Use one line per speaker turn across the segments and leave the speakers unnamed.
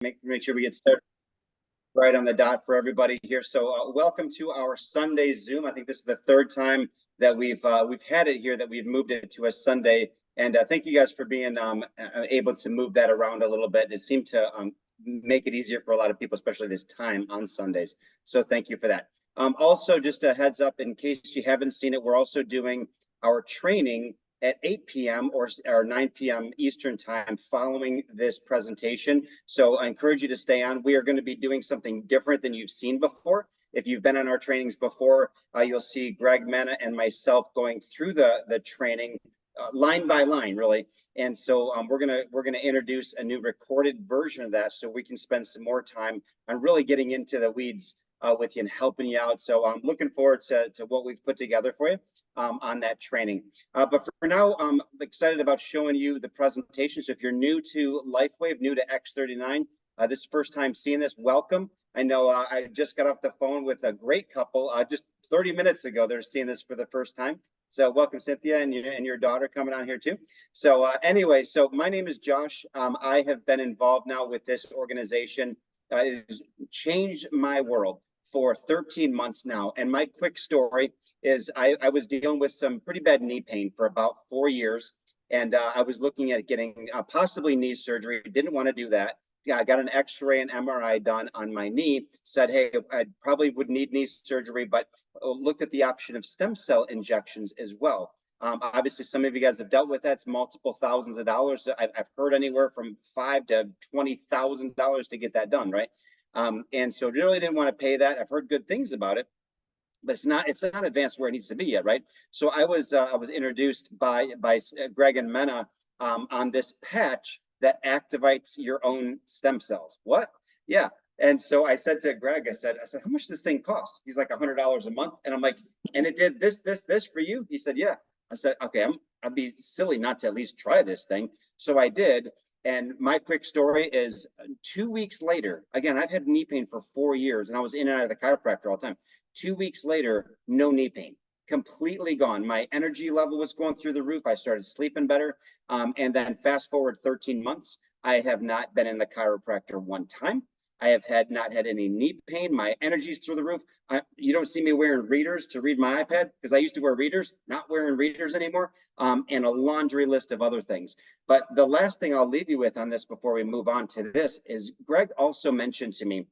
make sure we get started right on the dot for everybody here. So welcome to our Sunday Zoom. I think this is the third time that we've had it here, that we've moved it to a Sunday. And thank you guys for being able to move that around a little bit. It seemed to make it easier for a lot of people, especially this time on Sundays. So thank you for that. Also, just a heads up, in case you haven't seen it, we're also doing our training at 8 p.m. or 9 p.m. Eastern time following this presentation. So I encourage you to stay on. We are going to be doing something different than you've seen before. If you've been on our trainings before, you'll see Greg Mena and myself going through the training line by line, really. And so we're gonna introduce a new recorded version of that, so we can spend some more time on really getting into the weeds with you and helping you out. So I'm looking forward to what we've put together for you on that training. But for now, I'm excited about showing you the presentation. So if you're new to LifeWave, new to X39, this is first time seeing this, welcome. I know I just got off the phone with a great couple just 30 minutes ago. They're seeing this for the first time. So welcome, Cynthia, and your daughter coming on here too. So anyway, so my name is Josh. I have been involved now with this organization. It has changed my world for 13 months now. And my quick story is I was dealing with some pretty bad knee pain for about 4 years. And I was looking at getting possibly knee surgery. Didn't want to do that. I got an x-ray and MRI done on my knee, said, hey, I probably would need knee surgery, but looked at the option of stem cell injections as well. Obviously, some of you guys have dealt with that. It's multiple thousands of dollars. I've heard anywhere from $5,000 to $20,000 to get that done, right? And so really didn't want to pay that. I've heard good things about it, but it's not advanced where it needs to be yet, right? So I was introduced by Greg and Mena on this patch that activates your own stem cells. What? Yeah. And so I said to Greg, I said, how much does this thing cost? He's like $100 a month. And I'm like, and it did this for you? He said, yeah. I said, okay, I'd be silly not to at least try this thing. So I did. And my quick story is 2 weeks later, again, I've had knee pain for 4 years and I was in and out of the chiropractor all the time. 2 weeks later, no knee pain, completely gone. My energy level was going through the roof. I started sleeping better. And then fast forward 13 months, I have not been in the chiropractor one time. I have not had any knee pain. My energy's through the roof. You don't see me wearing readers to read my iPad because I used to wear readers, not wearing readers anymore, and a laundry list of other things. But the last thing I'll leave you with on this before we move on to this is Greg also mentioned to me,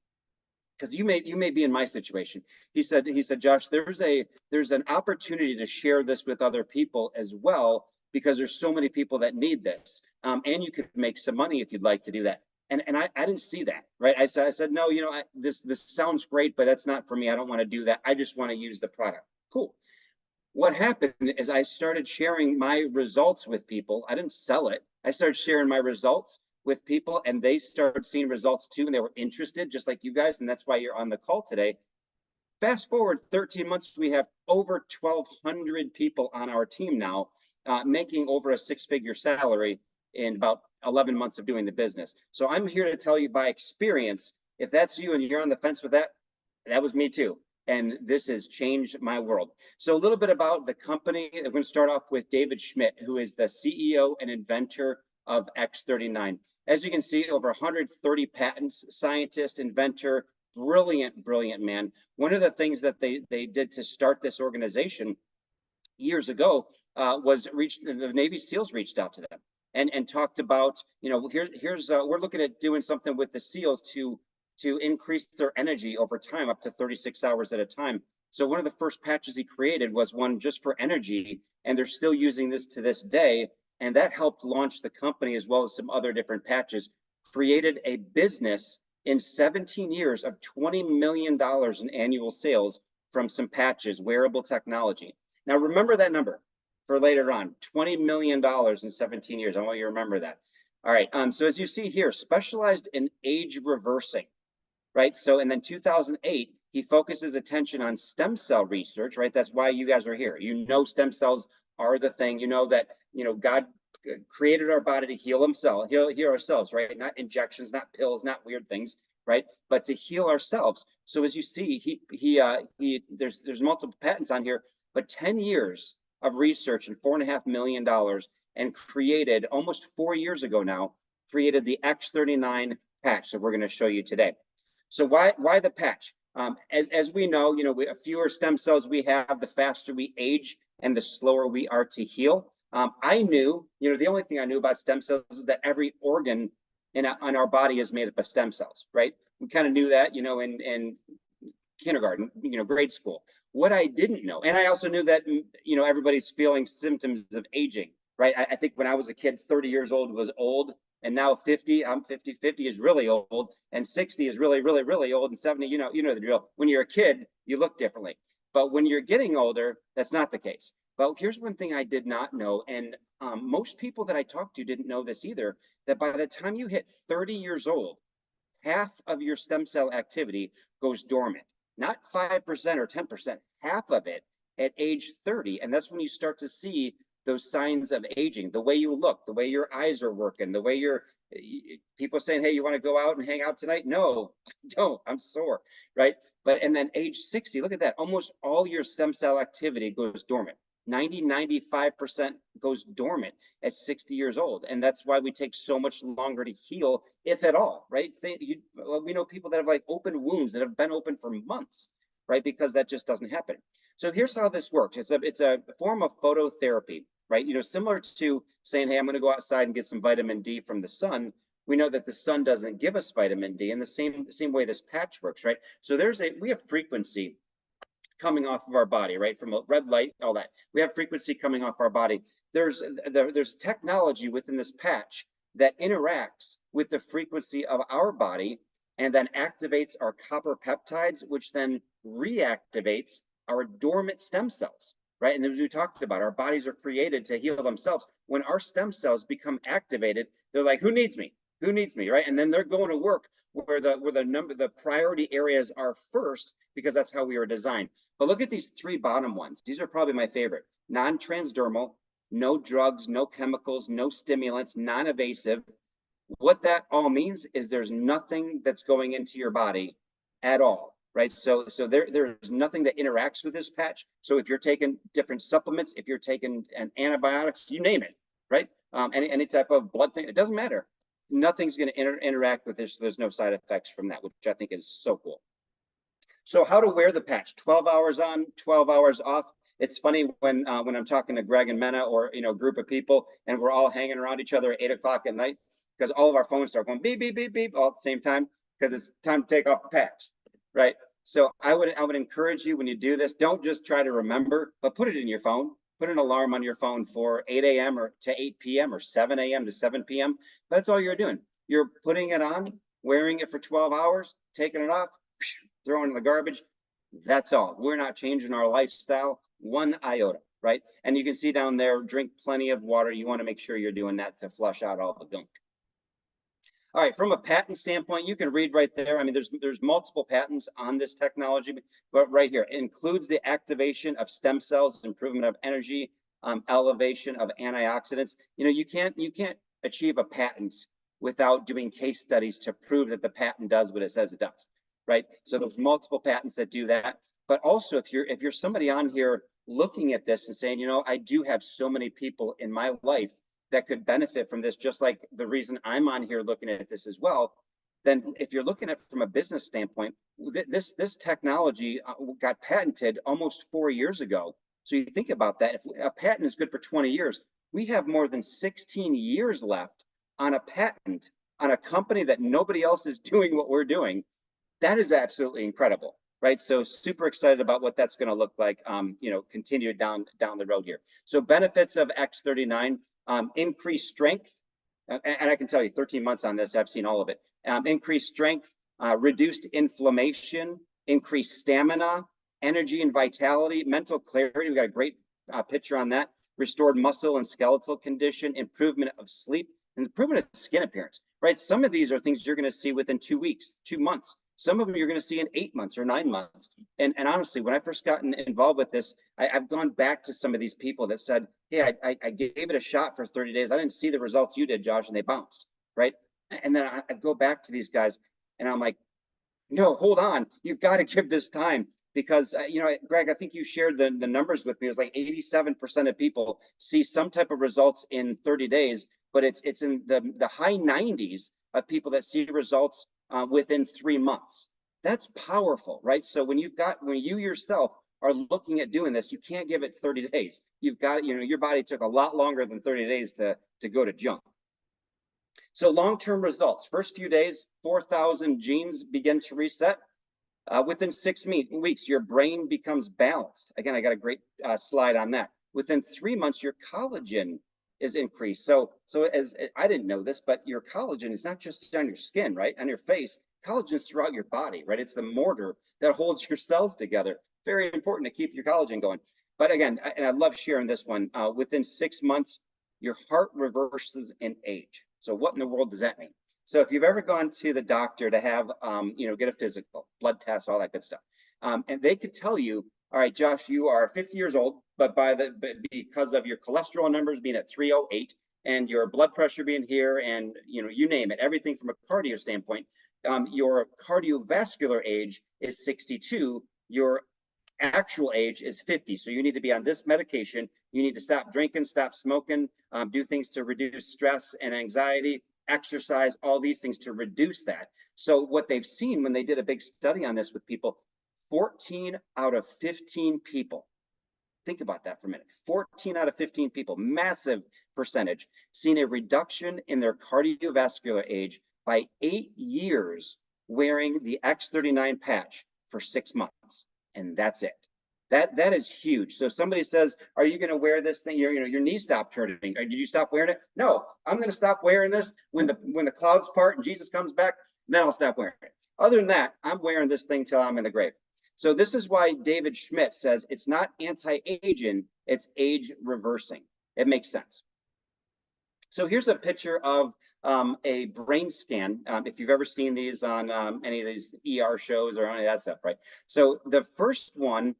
because you may be in my situation. He said, Josh, there's an opportunity to share this with other people as well, because there's so many people that need this, and you could make some money if you'd like to do that. And I didn't see that, right? I said, no, this sounds great, but that's not for me. I don't want to do that. I just want to use the product. Cool. What happened is I started sharing my results with people. I didn't sell it. I started sharing my results with people, and they started seeing results too, and they were interested, just like you guys, and that's why you're on the call today. Fast forward 13 months, we have over 1,200 people on our team now, making over a 6-figure salary in about 11 months of doing the business. So I'm here to tell you by experience, if that's you and you're on the fence with that, that was me too. And this has changed my world. So a little bit about the company. I'm going to start off with David Schmidt, who is the CEO and inventor of X39. As you can see, over 130 patents, scientist, inventor, brilliant man. One of the things that they did to start this organization years ago was the Navy SEALs reached out to them and talked about, we're looking at doing something with the SEALs to increase their energy over time, up to 36 hours at a time. So one of the first patches he created was one just for energy, and they're still using this to this day. And that helped launch the company, as well as some other different patches, created a business in 17 years of $20 million in annual sales from some patches, wearable technology. Now, remember that number for later on, $20 million in 17 years. I want you to remember that. All right. So as you see here, specialized in age reversing, right? So, and then 2008, he focuses attention on stem cell research, right? That's why you guys are here. Stem cells are the thing. That, God created our body to heal ourselves, right? Not injections, not pills, not weird things, right? But to heal ourselves. So as you see, there's multiple patents on here, but 10 years of research and $4.5 million, and created almost 4 years ago now, created the X39 patch that we're going to show you today. So why the patch? As we know, the fewer stem cells we have, the faster we age and the slower we are to heal. I knew, the only thing I knew about stem cells is that every organ in our body is made up of stem cells, right? We kind of knew that, in kindergarten, grade school. What I didn't know, and I also knew that, everybody's feeling symptoms of aging, right? I think when I was a kid, 30 years old was old. And now 50, I'm 50, 50 is really old, and 60 is really, really, really old, and 70, you know the drill. When you're a kid, you look differently. But when you're getting older, that's not the case. But here's one thing I did not know, and most people that I talked to didn't know this either, that by the time you hit 30 years old, half of your stem cell activity goes dormant. Not 5% or 10%, half of it at age 30. And that's when you start to see those signs of aging, the way you look, the way your eyes are working, the way people saying, hey, you want to go out and hang out tonight? No, don't, I'm sore, right? And then age 60, look at that, almost all your stem cell activity goes dormant. 95% goes dormant at 60 years old. And that's why we take so much longer to heal, if at all, right? We know people that have like open wounds that have been open for months, right? Because that just doesn't happen. So here's how this works. It's a form of phototherapy, right? Similar to saying, hey, I'm going to go outside and get some vitamin D from the sun. We know that the sun doesn't give us vitamin D in the same way this patch works, right? So we have frequency coming off of our body, right? From a red light, all that. We have frequency coming off our body. There's technology within this patch that interacts with the frequency of our body and then activates our copper peptides, which then reactivates our dormant stem cells, right? And as we talked about, our bodies are created to heal themselves. When our stem cells become activated, they're like, who needs me? Who needs me, right? And then they're going to work where the priority areas are first, because that's how we were designed. But look at these three bottom ones. These are probably my favorite. Non-transdermal, no drugs, no chemicals, no stimulants, non-invasive. What that all means is there's nothing that's going into your body at all, right? So there's nothing that interacts with this patch. So if you're taking different supplements, if you're taking an antibiotics, you name it, right? Any type of blood thing, it doesn't matter. Nothing's going to interact with this. So there's no side effects from that, which I think is so cool. So how to wear the patch? 12 hours on, 12 hours off. It's funny when I'm talking to Greg and Mena or a group of people and we're all hanging around each other at 8 o'clock at night, because all of our phones start going beep, beep, beep, beep all at the same time, because it's time to take off the patch, right? So I would encourage you, when you do this, don't just try to remember, but put it in your phone. Put an alarm on your phone for 8 a.m. or to 8 p.m. or 7 a.m. to 7 p.m. That's all you're doing. You're putting it on, wearing it for 12 hours, taking it off, throwing it in the garbage. That's all. We're not changing our lifestyle one iota, right? And you can see down there, drink plenty of water. You want to make sure you're doing that to flush out all the gunk. All right, from a patent standpoint, you can read right there. I mean, there's multiple patents on this technology, but right here, it includes the activation of stem cells, improvement of energy, elevation of antioxidants. You can't achieve a patent without doing case studies to prove that the patent does what it says it does, right? So there's multiple patents that do that. But also, if you're somebody on here looking at this and saying, I do have so many people in my life that could benefit from this, just like the reason I'm on here looking at this as well, then if you're looking at it from a business standpoint, this technology got patented almost 4 years ago. So you think about that. If a patent is good for 20 years, we have more than 16 years left on a patent on a company that nobody else is doing what we're doing. That is absolutely incredible, right? So super excited about what that's going to look like, continue down the road here. So benefits of X39, increased strength, and I can tell you 13 months on this, I've seen all of it. Increased strength, reduced inflammation, increased stamina, energy and vitality, mental clarity. We got a great picture on that. Restored muscle and skeletal condition, improvement of sleep, and improvement of skin appearance, right? Some of these are things you're going to see within 2 weeks, 2 months. Some of them you're going to see in 8 months or 9 months. And honestly, when I first got involved with this, I've gone back to some of these people that said, hey, I gave it a shot for 30 days. I didn't see the results you did, Josh, and they bounced, right? And then I go back to these guys and I'm like, no, hold on. You've got to give this time, because, Greg, I think you shared the numbers with me. It was like 87% of people see some type of results in 30 days, but it's in the high 90s of people that see results within 3 months. That's powerful, right? So when you yourself are looking at doing this, you can't give it 30 days. You've got, your body took a lot longer than 30 days to go to junk. So long-term results, first few days, 4,000 genes begin to reset. Within 6 weeks, your brain becomes balanced. Again, I got a great slide on that. Within 3 months, your collagen is increased. So as I didn't know this, but your collagen is not just on your skin, right? On your face, collagen is throughout your body, right? It's the mortar that holds your cells together. Very important to keep your collagen going. But again, and I love sharing this one, within 6 months, your heart reverses in age. So what in the world does that mean? So if you've ever gone to the doctor to have, get a physical, blood test, all that good stuff, and they could tell you, all right, Josh, you are 50 years old, but because of your cholesterol numbers being at 308 and your blood pressure being here, and you name it, everything from a cardio standpoint, your cardiovascular age is 62. Your actual age is 50. So you need to be on this medication. You need to stop drinking, stop smoking, do things to reduce stress and anxiety, exercise, all these things to reduce that. So what they've seen when they did a big study on this with people, 14 out of 15 people, think about that for a minute, 14 out of 15 people, massive percentage, seen a reduction in their cardiovascular age by 8 years wearing the X39 patch for 6 months. And that's it. That is huge. So if somebody says, are you going to wear this thing? Your knee stopped hurting. Or did you stop wearing it? No, I'm going to stop wearing this when the clouds part and Jesus comes back, then I'll stop wearing it. Other than that, I'm wearing this thing till I'm in the grave. So this is why David Schmidt says it's not anti-aging, it's age reversing. It makes sense. So here's a picture of a brain scan, if you've ever seen these on any of these ER shows or any of that stuff, right? So the first one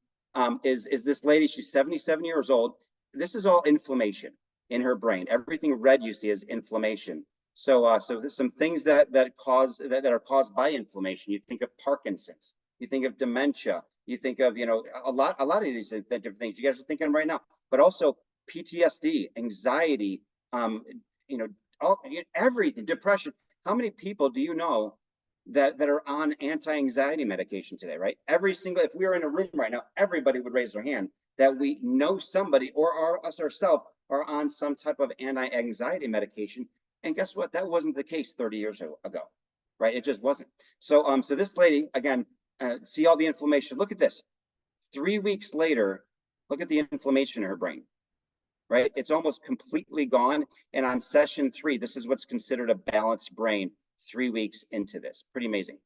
is this lady. She's 77 years old. This is all inflammation in her brain. Everything red you see is inflammation. So there's some things that are caused by inflammation. You think of Parkinson's. You think of dementia. You think of a lot of these different things you guys are thinking right now. But also PTSD, anxiety, everything, depression. How many people do you know that are on anti-anxiety medication today, right? If we were in a room right now, everybody would raise their hand that we know somebody or us ourselves are on some type of anti-anxiety medication. And guess what? That wasn't the case 30 years ago, right? It just wasn't. So this lady, again, see all the inflammation. Look at this. 3 weeks later, look at the inflammation in her brain. Right? It's almost completely gone. And on session 3, this is what's considered a balanced brain 3 weeks into this. Pretty amazing.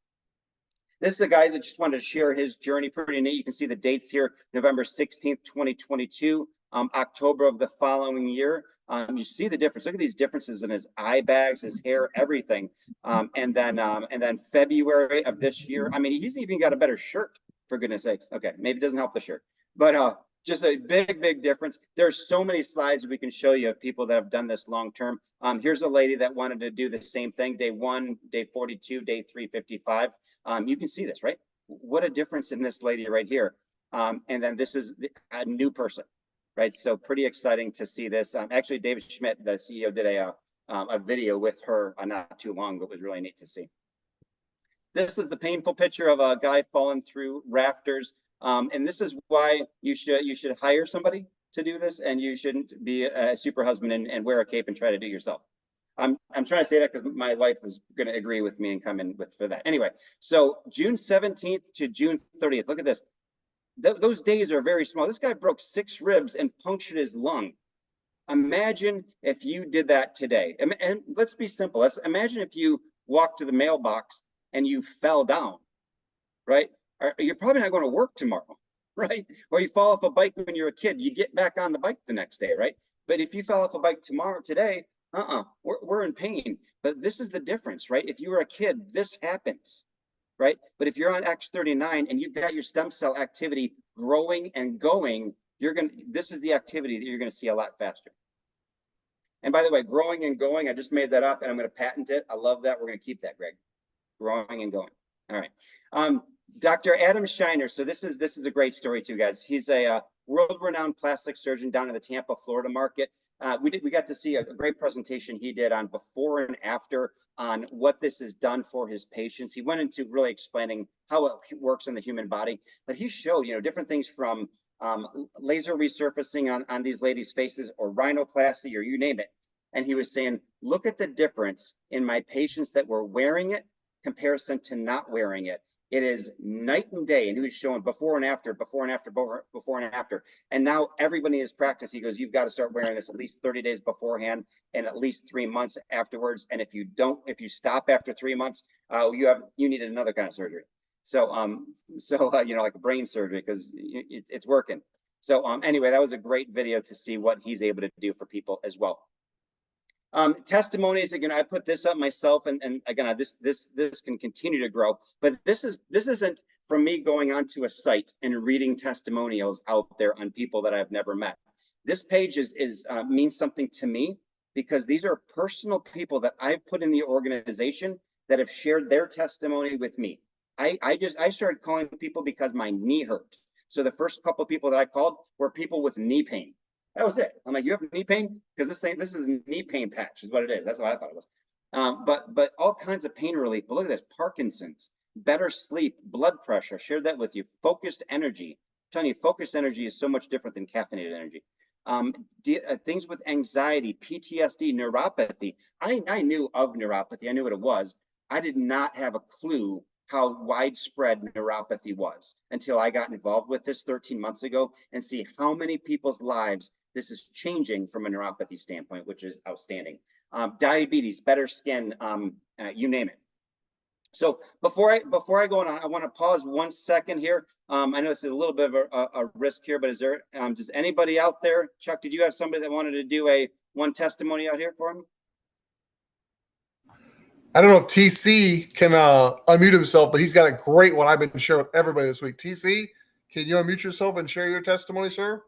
This is a guy that just wanted to share his journey. Pretty neat. You can see the dates here, November 16th, 2022, October of the following year. You see the difference. Look at these differences in his eye bags, his hair, everything. And then February of this year. I mean, he's even got a better shirt, for goodness sakes. Okay, maybe it doesn't help the shirt. But just a big difference. There's so many slides we can show you of people that have done this long term. Here's a lady that wanted to do the same thing, day 1, day 42, day 355. You can see this, right? What a difference in this lady right here. And then this is a new person, right? So pretty exciting to see this. Actually, David Schmidt, the CEO, did a video with her not too long, but it was really neat to see. This is the painful picture of a guy falling through rafters. And this is why you should hire somebody to do this, and you shouldn't be a super husband and wear a cape and try to do it yourself. I'm trying to say that because my wife was going to agree with me and come in for that. Anyway, so June 17th to June 30th. Look at this. Those days are very small. This guy broke 6 ribs and punctured his lung. Imagine if you did that today. And let's be simple. Imagine if you walked to the mailbox and you fell down, right? You're probably not going to work tomorrow, right? Or you fall off a bike when you're a kid, you get back on the bike the next day, right? But if you fell off a bike today, we're in pain. But this is the difference, right? If you were a kid, this happens, right? But if you're on X39 and you've got your stem cell activity growing and going, this is the activity that you're going to see a lot faster. And by the way, growing and going, I just made that up and I'm going to patent it. I love that. We're going to keep that, Greg. Growing and going. All right. Dr. Adam Shiner. So this is a great story too, guys. He's a world-renowned plastic surgeon down in the Tampa, Florida market. we got to see a great presentation he did on before and after on what this has done for his patients. He went into really explaining how it works in the human body, but he showed, different things from laser resurfacing on these ladies' faces, or rhinoplasty, or you name it. And he was saying, look at the difference in my patients that were wearing it comparison to not wearing it. It is night and day. And he was showing before and after, before and after, before and after. And now everybody in his practice, he goes, you've got to start wearing this at least 30 days beforehand and at least 3 months afterwards. And if you stop after 3 months, you needed another kind of surgery. So, like a brain surgery, because it's working. So anyway, that was a great video to see what he's able to do for people as well. Testimonies, again, I put this up myself, and again, this can continue to grow, but this isn't from me going onto a site and reading testimonials out there on people that I've never met. This page means something to me because these are personal people that I've put in the organization that have shared their testimony with me. I started calling people because my knee hurt. So the first couple of people that I called were people with knee pain. That was it. I'm like, you have knee pain? Because this is a knee pain patch, is what it is. That's what I thought it was. But all kinds of pain relief. But look at this: Parkinson's, better sleep, blood pressure. I shared that with you. Focused energy. I'm telling you, focused energy is so much different than caffeinated energy. Things with anxiety, PTSD, neuropathy. I knew of neuropathy. I knew what it was. I did not have a clue how widespread neuropathy was until I got involved with this 13 months ago and see how many people's lives this is changing from a neuropathy standpoint, which is outstanding. Diabetes, better skin, you name it. So before I go on, I want to pause 1 second here. I know this is a little bit of a risk here, but is there, does anybody out there, Chuck, did you have somebody that wanted to do one testimony out here for him?
I don't know if TC can unmute himself, but he's got a great one I've been sharing with everybody this week. TC, can you unmute yourself and share your testimony, sir?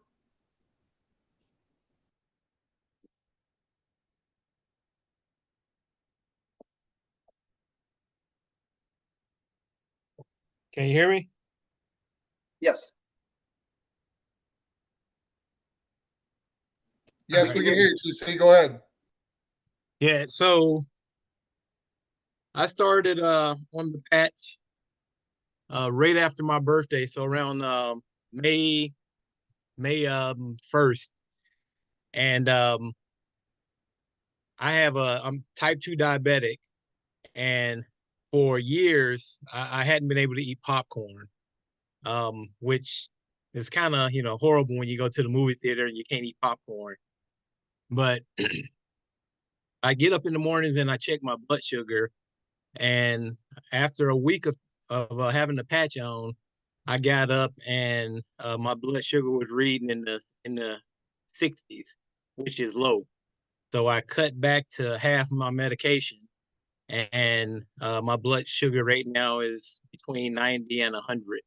Can you hear me?
Yes.
Yes,
Right.
we can hear you, TC. Go ahead.
Yeah, so I started on the patch right after my birthday, so around May 1st. And I'm type 2 diabetic, and for years I hadn't been able to eat popcorn, which is kind of horrible when you go to the movie theater and you can't eat popcorn. But I get up in the mornings and I check my blood sugar, and after a week of having the patch on, I got up and my blood sugar was reading in the 60s, which is low. So I cut back to half my medication, and my blood sugar right now is between 90 and 100.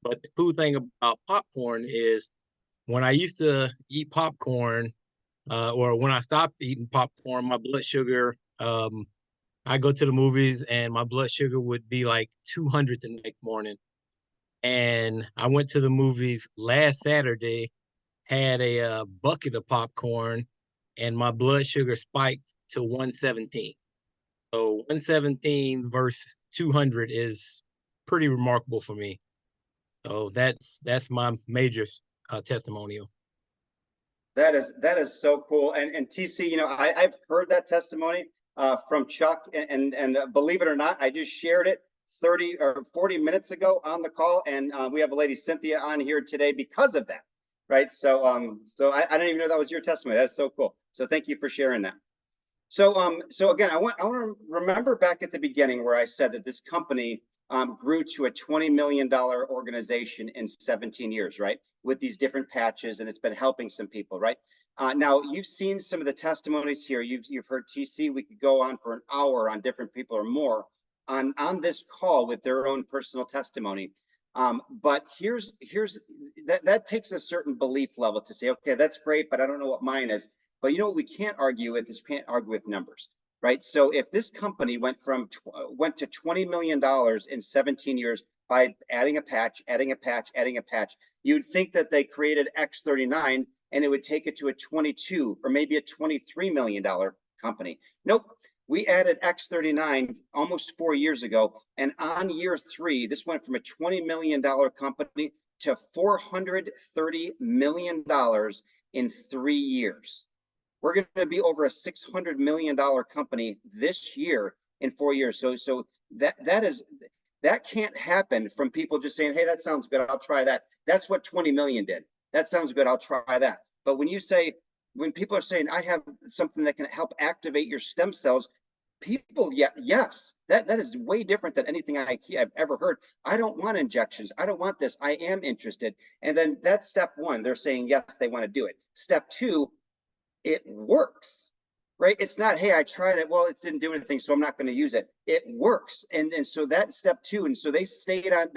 But the cool thing about popcorn is when I used to eat popcorn, or when I stopped eating popcorn, my blood sugar, I go to the movies and my blood sugar would be like 200 the next morning. And I went to the movies last Saturday, had a bucket of popcorn, and my blood sugar spiked to 117. So 117 versus 200 is pretty remarkable for me. So that's my major testimonial.
That is so cool. And TC, I've heard that testimony from Chuck, and believe it or not, I just shared it 30 or 40 minutes ago on the call, and we have a lady, Cynthia, on here today because of that, right? So I didn't even know that was your testimony. That's so cool. So thank you for sharing that. So again, I want to remember back at the beginning where I said that this company grew to a $20 million organization in 17 years, right? With these different patches, and it's been helping some people, right? Now you've seen some of the testimonies here. You've heard TC. We could go on for an hour on different people or more on this call with their own personal testimony. But here's that takes a certain belief level to say, okay, that's great, but I don't know what mine is. But what we can't argue with is we can't argue with numbers, right? So if this company went to $20 million in 17 years by adding a patch, you'd think that they created X39 and it would take it to a 22 or maybe a $23 million company. Nope. We added X39 almost 4 years ago, and on year 3, this went from a $20 million company to $430 million in 3 years. We're going to be over a $600 million company this year in 4 years. So that can't happen from people just saying, hey, that sounds good, I'll try that. That's what 20 million did. That sounds good, I'll try that. But when people are saying, I have something that can help activate your stem cells, people, yes, that is way different than anything I've ever heard. I don't want injections. I don't want this. I am interested. And then that's step 1. They're saying, yes, they want to do it. Step 2, it works, right? It's not, hey, I tried it. Well, it didn't do anything, so I'm not going to use it. It works. And so that's step 2. And so they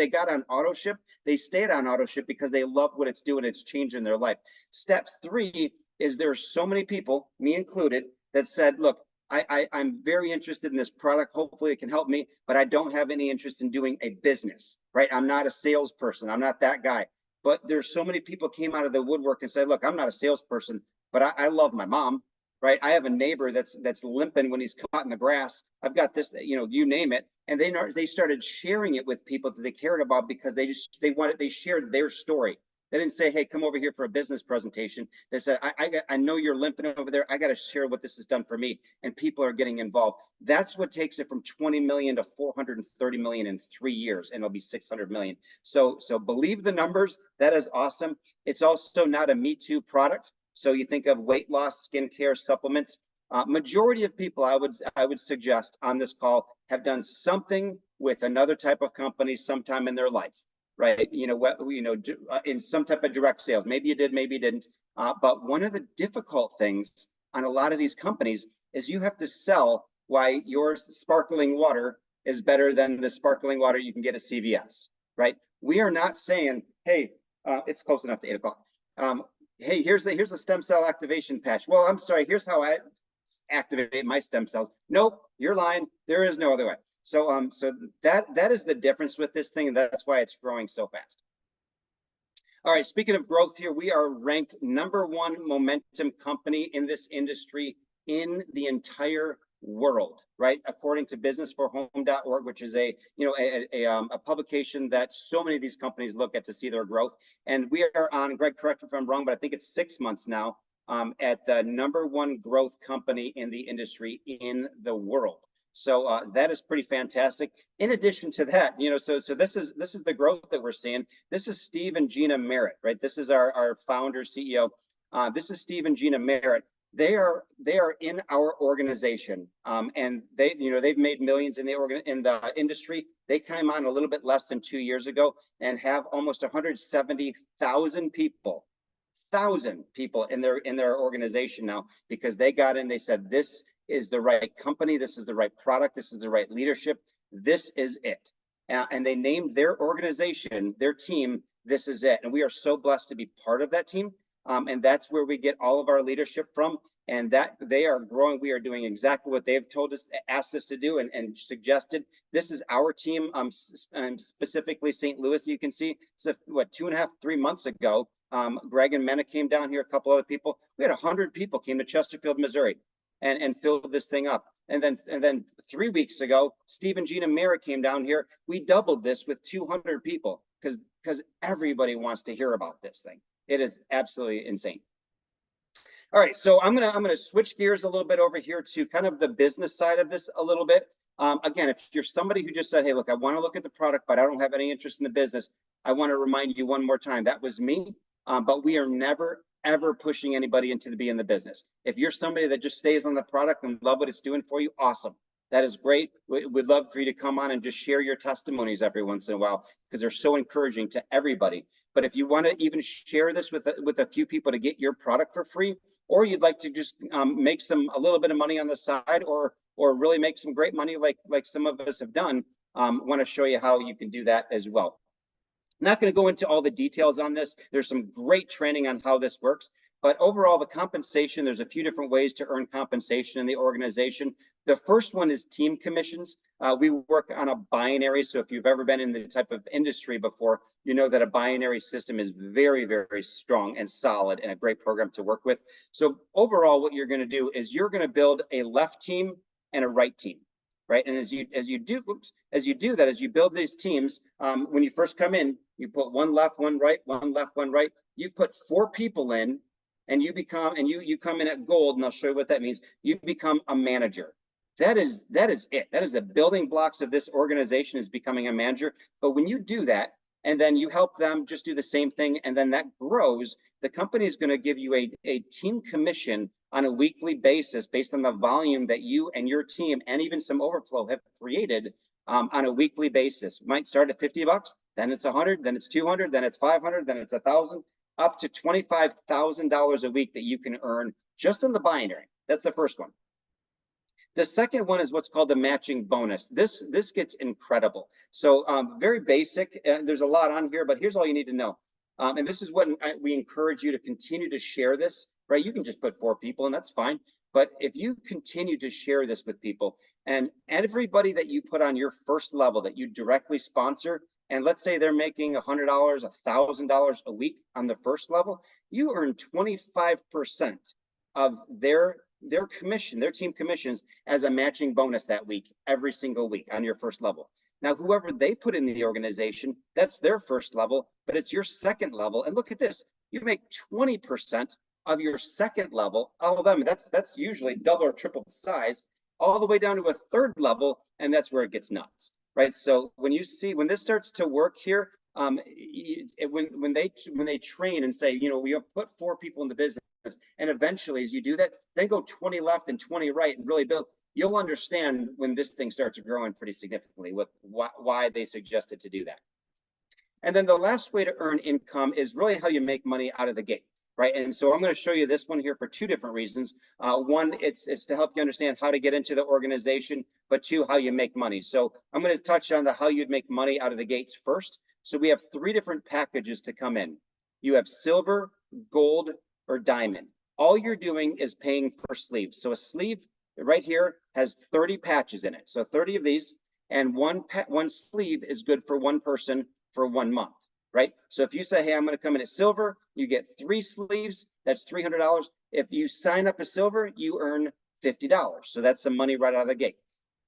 got on auto ship. They stayed on auto ship because they love what it's doing. It's changing their life. Step 3 is there's so many people, me included, that said, look, I'm very interested in this product. Hopefully it can help me, but I don't have any interest in doing a business, right? I'm not a salesperson. I'm not that guy. But there's so many people came out of the woodwork and said, look, I'm not a salesperson, but I love my mom, right? I have a neighbor that's limping when he's caught in the grass. I've got this, you name it. And they started sharing it with people that they cared about because they shared their story. They didn't say, hey, come over here for a business presentation. They said, I know you're limping over there. I got to share what this has done for me. And people are getting involved. That's what takes it from 20 million to 430 million in 3 years, and it'll be 600 million. So believe the numbers. That is awesome. It's also not a Me Too product. So you think of weight loss, skincare, supplements. Majority of people I would suggest on this call have done something with another type of company sometime in their life. Right, in some type of direct sales. Maybe you did, maybe you didn't. But one of the difficult things on a lot of these companies is you have to sell why your sparkling water is better than the sparkling water you can get at CVS. Right? We are not saying, hey, it's close enough to 8 o'clock. Hey, here's a stem cell activation patch. Well, I'm sorry. Here's how I activate my stem cells. Nope, you're lying. There is no other way. So that is the difference with this thing, and that's why it's growing so fast. All right, speaking of growth here, we are ranked #1 momentum company in this industry in the entire world, right? According to businessforhome.org, which is a publication that so many of these companies look at to see their growth. And we are on, Greg, correct me if I'm wrong, but I think it's 6 months now at the #1 growth company in the industry in the world. So that is pretty fantastic. In addition to that, so this is the growth that we're seeing. This is Steve and Gina Merritt, right? This is our founder, CEO. This is Steve and Gina Merritt. They are in our organization, and they've made millions in the industry. They came on a little bit less than 2 years ago and have almost 170,000 people. 1,000 people in their organization now, because they got in. They said, this is the right company, this is the right product, this is the right leadership, this is it. And they named their organization, their team, This Is It. And we are so blessed to be part of that team. And that's where we get all of our leadership from. And that they are growing. We are doing exactly what they've told us, asked us to do, and suggested. This is our team, specifically St. Louis. You can see, so what, 2.5, 3 months ago, Greg and Mena came down here, a couple other people. We had 100 people came to Chesterfield, Missouri, and filled this thing up. And then 3 weeks ago, Steve and Gina Merritt came down here. We doubled this with 200 people because everybody wants to hear about this thing. It is absolutely insane. All right, so I'm gonna switch gears a little bit over here to kind of the business side of this a little bit. Again, if you're somebody who just said, hey, look, I want to look at the product, but I don't have any interest in the business, I want to remind you one more time, that was me. But we are never, ever pushing anybody into be in the business. If you're somebody that just stays on the product and love what it's doing for you, awesome. That is great. We'd love for you to come on and just share your testimonies every once in a while, because they're so encouraging to everybody. But if you want to even share this with a few people to get your product for free, or you'd like to just make a little bit of money on the side, or really make some great money like some of us have done, want to show you how you can do that as well. Not going to go into all the details on this. There's some great training on how this works, But overall, the compensation, there's a few different ways to earn compensation in the organization. The first one is team commissions. We work on a binary. So if you've ever been in the type of industry before, you know that a binary system is very, very strong and solid and a great program to work with. So overall, what you're going to do is you're going to build a left team and a right team, right? And as you do that, as you build these teams, when you first come in, you put one left, one right, one left, one right. You put 4 people in, and you come in at gold, and I'll show you what that means. You become a manager. That is it. That is the building blocks of this organization, is becoming a manager. But when you do that, and then you help them just do the same thing, and then that grows, the company is going to give you a team commission on a weekly basis based on the volume that you and your team and even some overflow have created on a weekly basis. It might start at $50, then it's 100, then it's 200, then it's 500, then it's 1,000, up to $25,000 a week that you can earn just in the binary. That's the first one. The second one is what's called the matching bonus. This gets incredible. So very basic. There's a lot on here, but here's all you need to know. And this is what we encourage you to continue to share this, right? You can just put 4 people and that's fine. But if you continue to share this with people, and everybody that you put on your first level that you directly sponsor, and let's say they're making $100, $1,000 a week on the first level, you earn 25% of their commission, their team commissions, as a matching bonus that week, every single week on your first level. Now, whoever they put in the organization, that's their first level, but it's your second level. And look at this, you make 20% of your second level, all of them, that's usually double or triple the size, all the way down to a third level, and that's where it gets nuts. Right. So when this starts to work here, when they train and say, you know, we have put 4 people in the business, and eventually as you do that, then go 20 left and 20 right and really build, you'll understand when this thing starts growing pretty significantly with why they suggested to do that. And then the last way to earn income is really how you make money out of the gate. Right. And so I'm going to show you this one here for 2 different reasons. One, it's to help you understand how to get into the organization, but 2, how you make money. So I'm going to touch on how you'd make money out of the gates first. So we have 3 different packages to come in. You have silver, gold, or diamond. All you're doing is paying for sleeves. So a sleeve right here has 30 patches in it. So 30 of these, and one sleeve is good for 1 person for 1 month. Right? So if you say, hey, I'm going to come in at silver, you get 3 sleeves, that's $300. If you sign up as silver, you earn $50. So that's some money right out of the gate.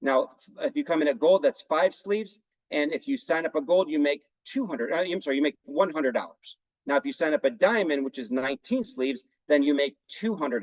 Now, if you come in at gold, that's 5 sleeves. And if you sign up a gold, you make you make $100. Now, if you sign up a diamond, which is 19 sleeves, then you make $200.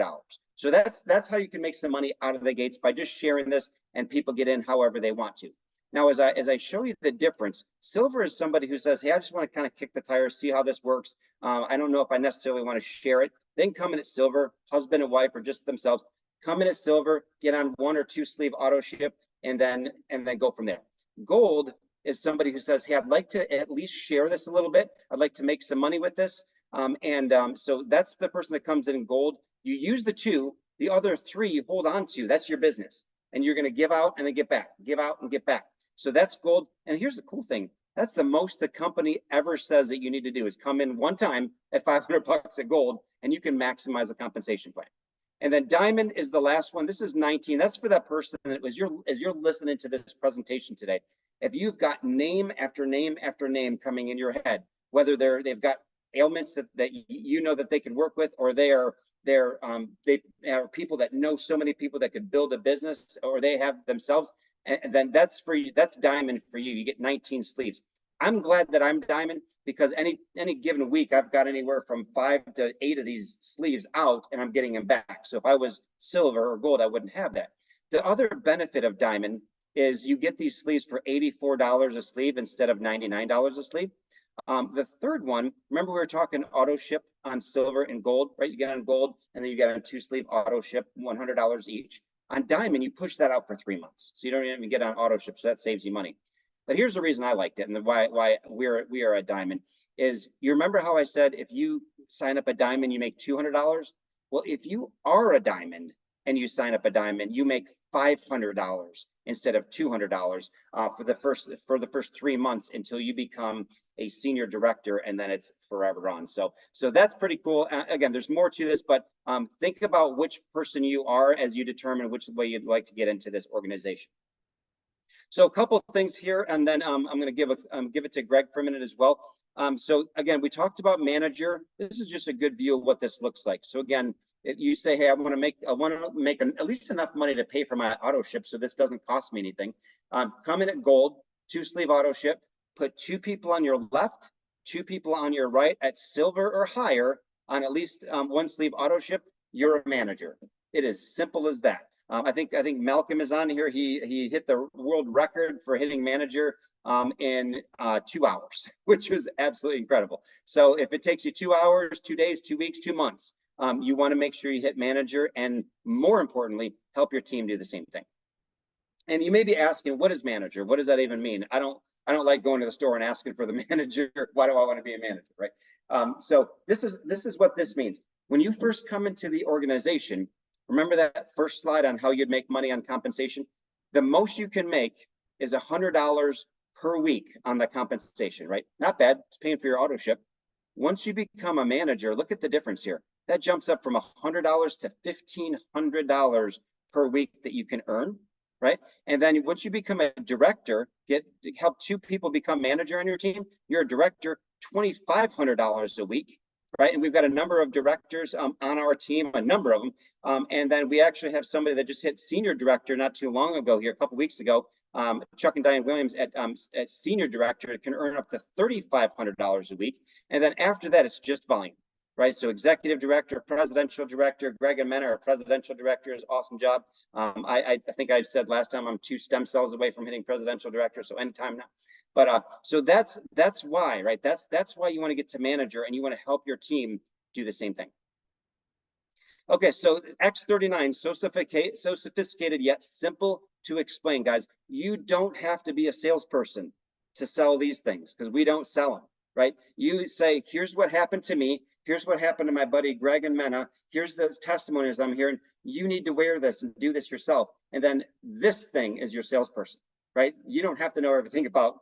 So that's how you can make some money out of the gates, by just sharing this, and people get in however they want to. Now, as I show you the difference, silver is somebody who says, hey, I just want to kind of kick the tires, see how this works. I don't know if I necessarily want to share it. They can come in at silver, husband and wife, or just themselves, come in at silver, get on 1 or 2 sleeve auto ship, and then go from there. Gold is somebody who says, hey, I'd like to at least share this a little bit. I'd like to make some money with this. So that's the person that comes in gold. You use the 2, the other 3 you hold on to. That's your business. And you're going to give out and then get back, give out and get back. So that's gold. And here's the cool thing. That's the most the company ever says that you need to do, is come in one time at $500 at gold, and you can maximize the compensation plan. And then diamond is the last one. This is 19. That's for that person that as you're listening to this presentation today. If you've got name after name after name coming in your head, whether they've got ailments that you know that they can work with, or they are people that know so many people that could build a business, or they have themselves, and then that's for you. That's diamond for you. You get 19 sleeves. I'm glad that I'm diamond, because any given week I've got anywhere from 5 to 8 of these sleeves out, and I'm getting them back. So if I was silver or gold, I wouldn't have that. The other benefit of diamond is you get these sleeves for $84 a sleeve instead of $99 a sleeve. The third one, remember we were talking auto ship on silver and gold, right? You get on gold, and then you get on 2 sleeve auto ship, $100 each. On diamond, you push that out for 3 months, so you don't even get on auto ship, so that saves you money. But here's the reason I liked it, and why we are a diamond is, you remember how I said if you sign up a diamond, you make $200? Well, if you are a diamond, and you sign up a diamond, you make $500 instead of $200 for the first 3 months until you become a senior director, and then it's forever on. So that's pretty cool. Again, there's more to this, but think about which person you are as you determine which way you'd like to get into this organization. So a couple of things here, and then I'm going to give it to Greg for a minute as well. So again, we talked about manager. This is just a good view of what this looks like. So again, if you say, hey, I want to make at least enough money to pay for my auto ship, so this doesn't cost me anything. Come in at gold, 2-sleeve auto ship. Put 2 people on your left, 2 people on your right at silver or higher on at least 1-sleeve auto ship. You're a manager. It is simple as that. I think Malcolm is on here. He hit the world record for hitting manager in 2 hours, which was absolutely incredible. So if it takes you 2 hours, 2 days, 2 weeks, 2 months, you want to make sure you hit manager, and more importantly, help your team do the same thing. And you may be asking, what is manager? What does that even mean? I don't like going to the store and asking for the manager. Why do I want to be a manager, right? So this is what this means. When you first come into the organization, remember that first slide on how you'd make money on compensation? The most you can make is $100 per week on the compensation, right? Not bad. It's paying for your auto ship. Once you become a manager, look at the difference here. That jumps up from $100 to $1,500 per week that you can earn, right? And then once you become a director, help 2 people become manager on your team, you're a director, $2,500 a week, right? And we've got a number of directors on our team, a number of them. And then we actually have somebody that just hit senior director not too long ago here, a couple weeks ago. Chuck and Diane Williams at senior director can earn up to $3,500 a week. And then after that, it's just volume, right? So executive director, presidential director, Greg and Mena, our presidential director, is awesome job. I think I've said last time I'm 2 stem cells away from hitting presidential director, so anytime now. But so that's why, right? That's why you want to get to manager, and you want to help your team do the same thing. Okay, so X39, so sophisticated yet simple to explain, guys. You don't have to be a salesperson to sell these things, because we don't sell them, right? You say, here's what happened to me. Here's what happened to my buddy Greg and Mena. Here's those testimonies I'm hearing. You need to wear this and do this yourself. And then this thing is your salesperson, right? You don't have to know everything about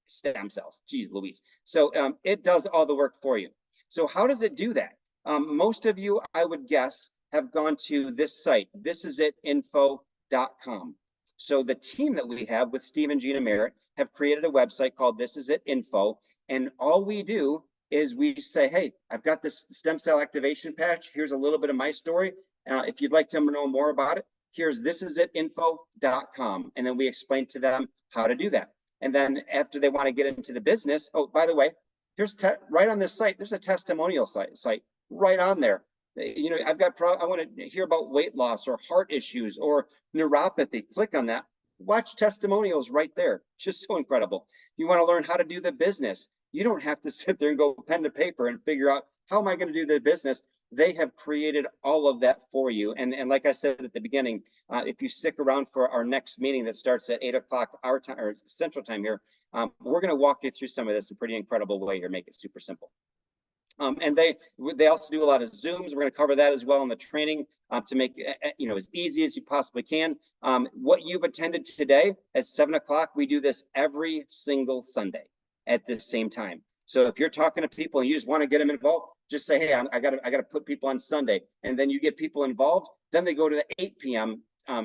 stem cells. Geez Louise. So it does all the work for you. So how does it do that? Most of you, I would guess, have gone to this site, thisisitinfo.com. So the team that we have with Steve and Gina Merritt have created a website called This Is It Info. And all we do is we say, hey, I've got this stem cell activation patch. Here's a little bit of my story. If you'd like to know more about it, here's thisisitinfo.com. And then we explain to them how to do that. And then after they want to get into the business, oh, by the way, here's right on this site, there's a testimonial site right on there. You know, I want to hear about weight loss or heart issues or neuropathy. Click on that. Watch testimonials right there. Just so incredible. You want to learn how to do the business. You don't have to sit there and go pen to paper and figure out, how am I going to do the business? They have created all of that for you. And like I said at the beginning, if you stick around for our next meeting that starts at 8 o'clock our time, or Central Time here, we're going to walk you through some of this in a pretty incredible way here, make it super simple. And they also do a lot of Zooms. We're going to cover that as well in the training to make as easy as you possibly can. What you've attended today at 7 o'clock, we do this every single Sunday at this same time. So if you're talking to people and you just want to get them involved, just say, hey, I got to put people on Sunday, and then you get people involved. Then they go to the 8 p.m.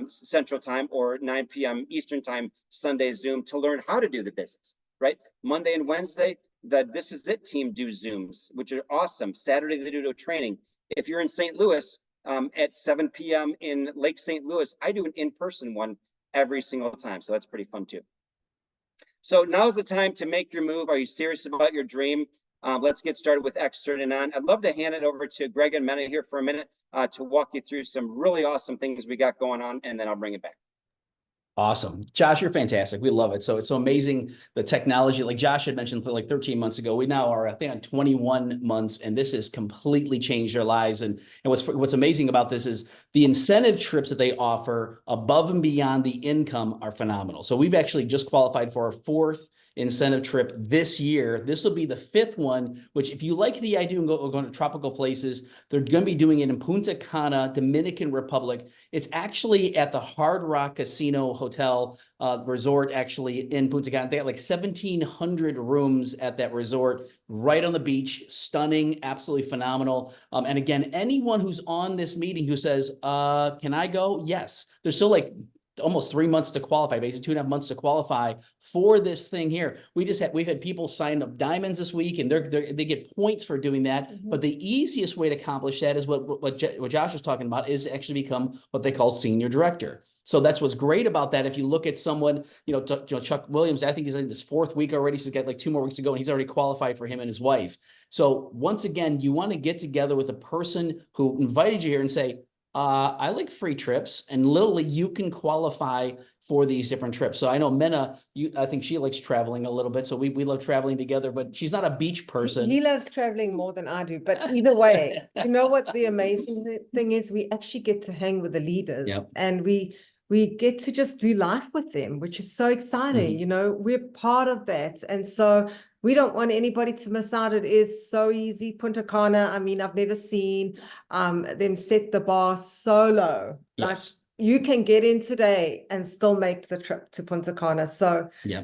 Central Time or 9 p.m. Eastern Time Sunday Zoom to learn how to do the business. Right? Monday and Wednesday, the This Is It team do Zooms, which are awesome. Saturday they do a training. If you're in St. Louis at 7 p.m. in Lake St. Louis, I do an in-person one every single time. So that's pretty fun too. So now's the time to make your move. Are you serious about your dream? Let's get started with X39. I'd love to hand it over to Greg and Mena here for a minute to walk you through some really awesome things we got going on, and then I'll bring it back.
Awesome. Josh, you're fantastic. We love it. So it's so amazing, the technology, like Josh had mentioned like 13 months ago, we now are, I think, on 21 months, and this has completely changed our lives. And what's amazing about this is the incentive trips that they offer above and beyond the income are phenomenal. So we've actually just qualified for our 4th incentive trip this year. This will be the 5th one, which if you like the idea of going to tropical places, they're going to be doing it in Punta Cana, Dominican Republic. It's actually at the Hard Rock Casino Hotel resort, actually in Punta Cana. They got like 1,700 rooms at that resort, right on the beach. Stunning, absolutely phenomenal. And again, anyone who's on this meeting who says, can I go? Yes. There's still like almost 3 months to qualify, basically 2.5 months to qualify for this thing here. We've had people sign up diamonds this week, and they get points for doing that. But the easiest way to accomplish that is what Josh was talking about, is actually become what they call senior director. So that's what's great about that. If you look at someone, Chuck Williams, I think he's in his 4th week already. So he's got like 2 more weeks to go, and he's already qualified for him and his wife. So once again, you want to get together with a person who invited you here and say, I like free trips, and literally you can qualify for these different trips. So I know Mena, I think she likes traveling a little bit. So we love traveling together, but she's not a beach person.
He loves traveling more than I do, but either way, you know what the amazing thing is? We actually get to hang with the leaders.
Yep.
And we get to just do life with them, which is so exciting. We're part of that. And so we don't want anybody to miss out. It is so easy. Punta Cana, I mean, I've never seen them set the bar so low.
Yes.
Like, you can get in today and still make the trip to Punta Cana. So
yeah.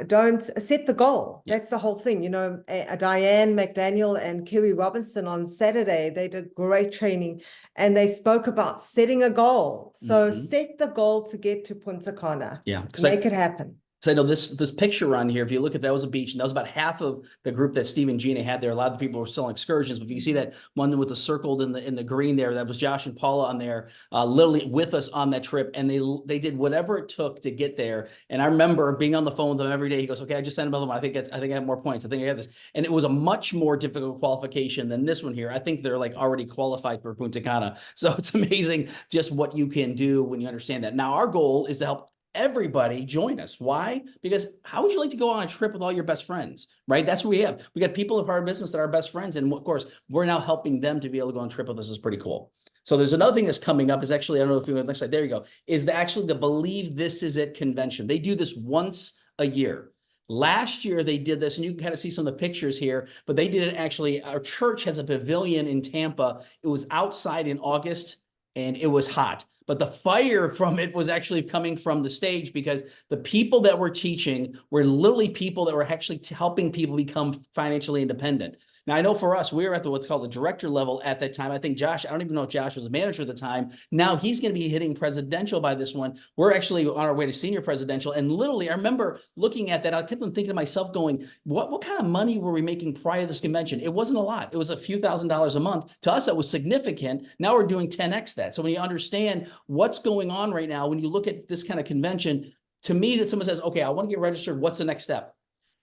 Don't set the goal.
Yeah.
That's the whole thing. Diane McDaniel and Kerry Robinson on Saturday, they did great training, and they spoke about setting a goal. So set the goal to get to Punta Cana.
Yeah.
Make it happen.
So I know this picture on here, if you look at that, was a beach, and that was about half of the group that Steve and Gina had there. A lot of the people were still on excursions, but if you see that one with the circled in the green there, that was Josh and Paula on there, literally with us on that trip, and they did whatever it took to get there. And I remember being on the phone with them every day. He goes, "Okay, I just sent another one. I think I have more points. I think I have this." And it was a much more difficult qualification than this one here. I think they're like already qualified for Punta Cana. So it's amazing just what you can do when you understand that. Now our goal is to help everybody join us. Why? Because how would you like to go on a trip with all your best friends, right? That's what we have. We got people of our business that are best friends. And of course, we're now helping them to be able to go on a trip with us. Is pretty cool. So there's another thing that's coming up is actually, I don't know if you want next slide, there you go, is actually the Believe This Is It convention. They do this once a year. Last year they did this, and you can kind of see some of the pictures here, but they did it actually, our church has a pavilion in Tampa. It was outside in August and it was hot. But the fire from it was actually coming from the stage, because the people that were teaching were literally people that were actually helping people become financially independent. Now, I know for us, we were at what's called the director level at that time. I think Josh, I don't even know if Josh was a manager at the time. Now he's going to be hitting presidential by this one. We're actually on our way to senior presidential. And literally, I remember looking at that. I kept on thinking to myself going, what kind of money were we making prior to this convention? It wasn't a lot. It was a few $1,000s a month. To us, that was significant. Now we're doing 10x that. So when you understand what's going on right now, when you look at this kind of convention, to me, that someone says, okay, I want to get registered. What's the next step?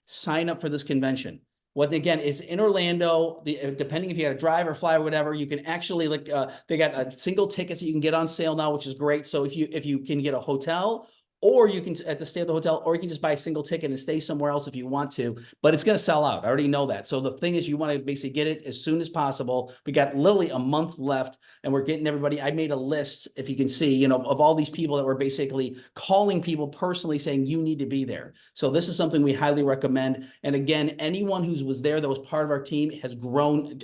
Sign up for this convention. What again is in Orlando, depending if you got to drive or fly or whatever, you can actually they got single tickets that you can get on sale now, which is great. So if you can get a hotel, or you can at the stay at the hotel, or you can just buy a single ticket and stay somewhere else if you want to, but it's going to sell out. I already know that. So the thing is, you want to basically get it as soon as possible. We got literally a month left, and we're getting everybody. I made a list, if you can see, of all these people that were basically calling people personally saying you need to be there. So this is something we highly recommend. And again, anyone who was there that was part of our team has grown,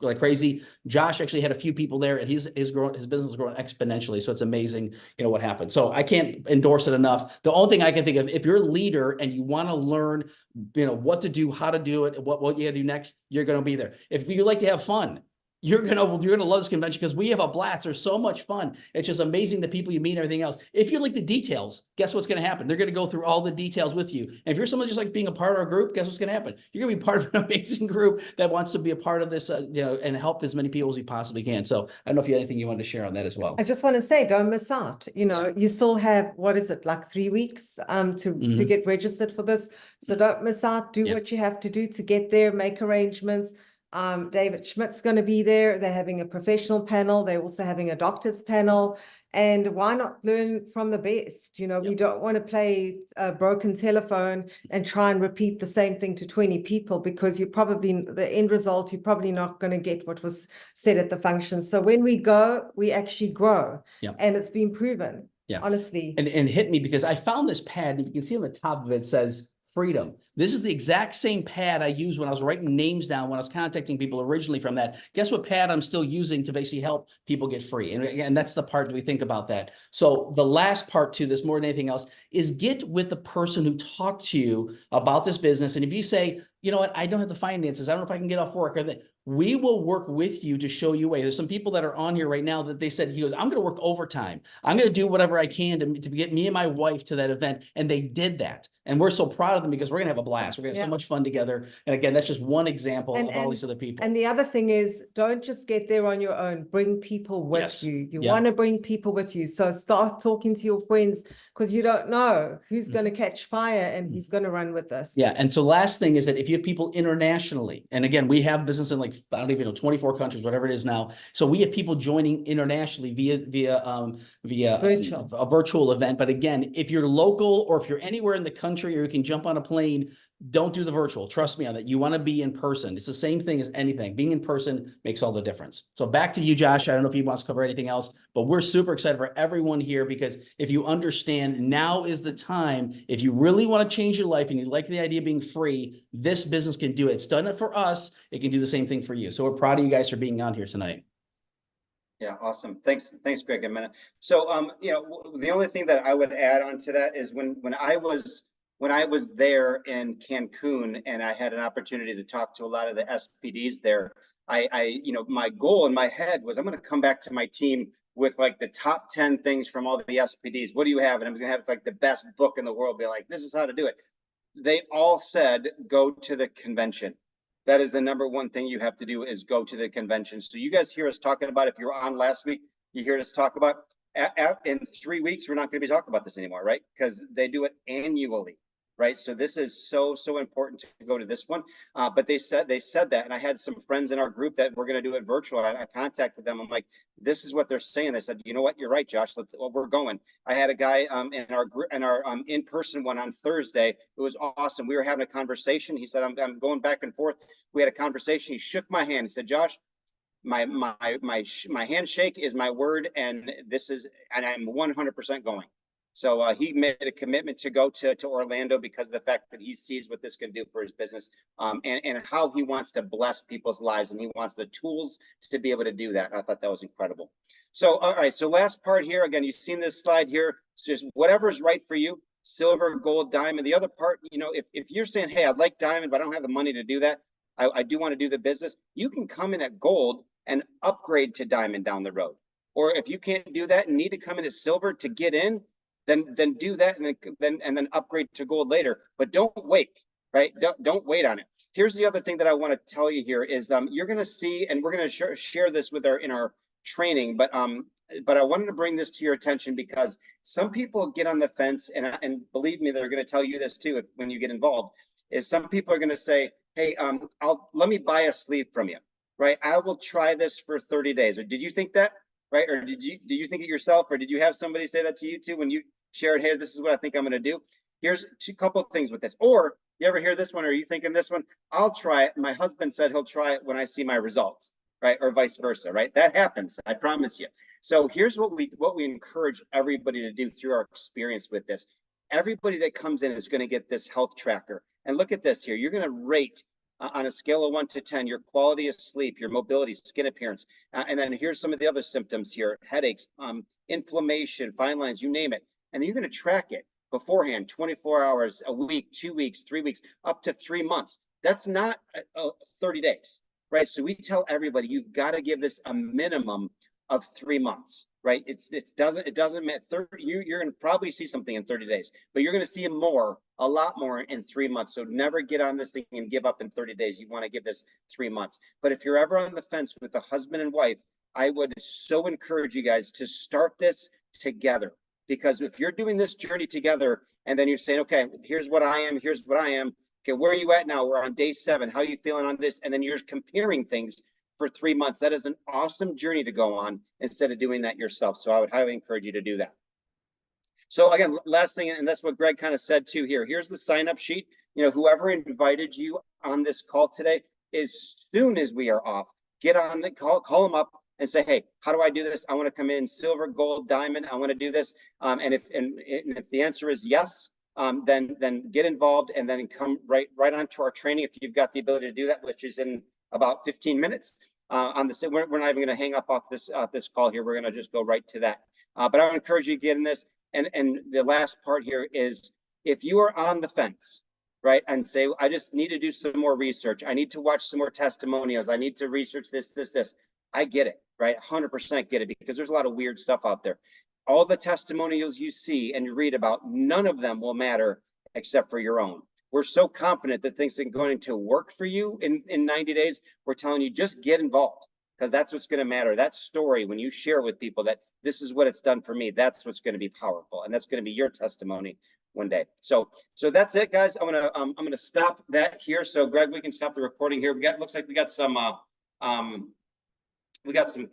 like crazy. Josh actually had a few people there, and his business is growing exponentially. So it's amazing, what happened. So I can't endorse it enough. The only thing I can think of, if you're a leader and you want to learn, what to do, how to do it, what you got to do next, you're going to be there. If you like to have fun, you're gonna love this convention, because we have a blast. There's so much fun. It's just amazing the people you meet and everything else. If you like the details, guess what's gonna happen? They're gonna go through all the details with you. And if you're someone just like being a part of our group, guess what's gonna happen? You're gonna be part of an amazing group that wants to be a part of this, and help as many people as you possibly can. So I don't know if you have anything you wanted to share on that as well.
I just want to say, don't miss out. You still have, what is it, like 3 weeks to get registered for this. So don't miss out. Do what you have to do to get there, make arrangements. David Schmidt's going to be there. They're having a professional panel. They're also having a doctor's panel. And why not learn from the best? We don't want to play a broken telephone and try and repeat the same thing to 20 people, because the end result, you're probably not going to get what was said at the function. So when we go, we actually grow. And it's been proven, honestly.
And hit me, because I found this pad, and you can see on the top of it, says freedom. This is the exact same pad I used when I was writing names down when I was contacting people originally from that. Guess what pad I'm still using to basically help people get free? And again, that's the part that we think about that. So the last part to this, more than anything else, is get with the person who talked to you about this business. And if you say, you know what, I don't have the finances, I don't know if I can get off work, or that, we will work with you to show you a way. There's some people that are on here right now that they said, he goes, I'm going to work overtime. I'm going to do whatever I can to get me and my wife to that event. And they did that. And we're so proud of them because we're going to have a blast. We're going to have so much fun together. And again, that's just one example of all these other people.
And the other thing is, don't just get there on your own. Bring people with you. You
Yeah.
want to bring people with you. So start talking to your friends, because you don't know who's going to catch fire and who's going to run with this.
Yeah. And so last thing is that if you have people internationally, and again, we have business in like, I don't even know, 24 countries, whatever it is now. So we have people joining internationally via a virtual event. But again, if you're local or if you're anywhere in the country or you can jump on a plane, don't do the virtual. Trust me on that. You want to be in person. It's the same thing as anything. Being in person makes all the difference. So back to you, Josh. I don't know if he wants to cover anything else, but we're super excited for everyone here, because if you understand, now is the time. If you really want to change your life and you like the idea of being free, this business can do it. It's done it for us. It can do the same thing for you. So we're proud of you guys for being on here tonight.
Yeah, awesome. Thanks, Greg. A minute. So, you know, the only thing that I would add on to that is when I was there in Cancun and I had an opportunity to talk to a lot of the SPDs there, you know, my goal in my head was I'm going to come back to my team with like the top 10 things from all the SPDs. What do you have? And I'm going to have like the best book in the world. Be like, this is how to do it. They all said, go to the convention. That is the number one thing you have to do, is go to the convention. So you guys hear us talking about, if you were on last week, you hear us talk about in 3 weeks, we're not going to be talking about this anymore, right? Because they do it annually, right? So this is so important to go to this one. But they said that, and I had some friends in our group that we're going to do it virtual. I contacted them. I'm like, this is what they're saying. They said, you know what, you're right, Josh. We're going. I had a guy in our group, in our in-person one on Thursday. It was awesome. We were having a conversation. He said, I'm going back and forth. We had a conversation. He shook my hand. He said, Josh, my handshake is my word, and I'm 100% going. So he made a commitment to go to Orlando because of the fact that he sees what this can do for his business, and how he wants to bless people's lives, and he wants the tools to be able to do that. I thought that was incredible. So, all right. So last part here, again, you've seen this slide here. It's just whatever's right for you, silver, gold, diamond. The other part, you know, if you're saying, hey, I'd like diamond, but I don't have the money to do that. I do want to do the business. You can come in at gold and upgrade to diamond down the road. Or if you can't do that and need to come in at silver to get in, then do that, and then upgrade to gold later. But don't wait, right? Don't wait on it. Here's the other thing that I want to tell you here is you're going to see, and we're going to share this with in our training, but I wanted to bring this to your attention because some people get on the fence, and believe me, they're going to tell you this too when you get involved. Is some people are going to say, hey, let me buy a sleeve from you, right? I will try this for 30 days. Or did you think that, right? Or did you think it yourself, or did you have somebody say that to you too when you shared, hey, this is what I think I'm going to do? Here's a couple of things with this. Or you ever hear this one? Or are you thinking this one? I'll try it. My husband said he'll try it when I see my results, right? Or vice versa, right? That happens. I promise you. So here's what we encourage everybody to do through our experience with this. Everybody that comes in is going to get this health tracker. And look at this here. You're going to rate on a scale of 1 to 10, your quality of sleep, your mobility, skin appearance. And then here's some of the other symptoms here: headaches, inflammation, fine lines, you name it. And then you're going to track it beforehand, 24 hours, a week, 2 weeks, 3 weeks, up to 3 months. That's not 30 days, right? So we tell everybody, you've got to give this a minimum of 3 months, right? It doesn't matter. You're going to probably see something in 30 days, but you're going to see a lot more in 3 months. So never get on this thing and give up in 30 days. You want to give this 3 months. But if you're ever on the fence with a husband and wife, I would so encourage you guys to start this together. Because if you're doing this journey together and then you're saying, okay, here's what I am, here's what I am. Okay, where are you at now? We're on day 7. How are you feeling on this? And then you're comparing things for 3 months. That is an awesome journey to go on instead of doing that yourself. So I would highly encourage you to do that. So again, last thing, and that's what Greg kind of said too here. Here's the sign-up sheet. You know, whoever invited you on this call today, as soon as we are off, get on the call, call them up and say, hey, how do I do this? I want to come in silver, gold, diamond. I want to do this. And if the answer is yes, then get involved and then come right onto our training if you've got the ability to do that, which is in about 15 minutes. On the we're not even going to hang up off this call here. We're going to just go right to that. But I would encourage you to get in this. And the last part here is, if you are on the fence, right, and say, I just need to do some more research, I need to watch some more testimonials, I need to research this, I get it, right? 100% get it, because there's a lot of weird stuff out there. All the testimonials you see and you read about, none of them will matter except for your own. We're so confident that things are going to work for you in 90 days. We're telling you, just get involved, because that's what's going to matter. That story, when you share with people that this is what it's done for me, that's what's going to be powerful, and that's going to be your testimony one day. So that's it, guys. I'm gonna stop that here. So Greg, we can stop the recording here. Looks like we got some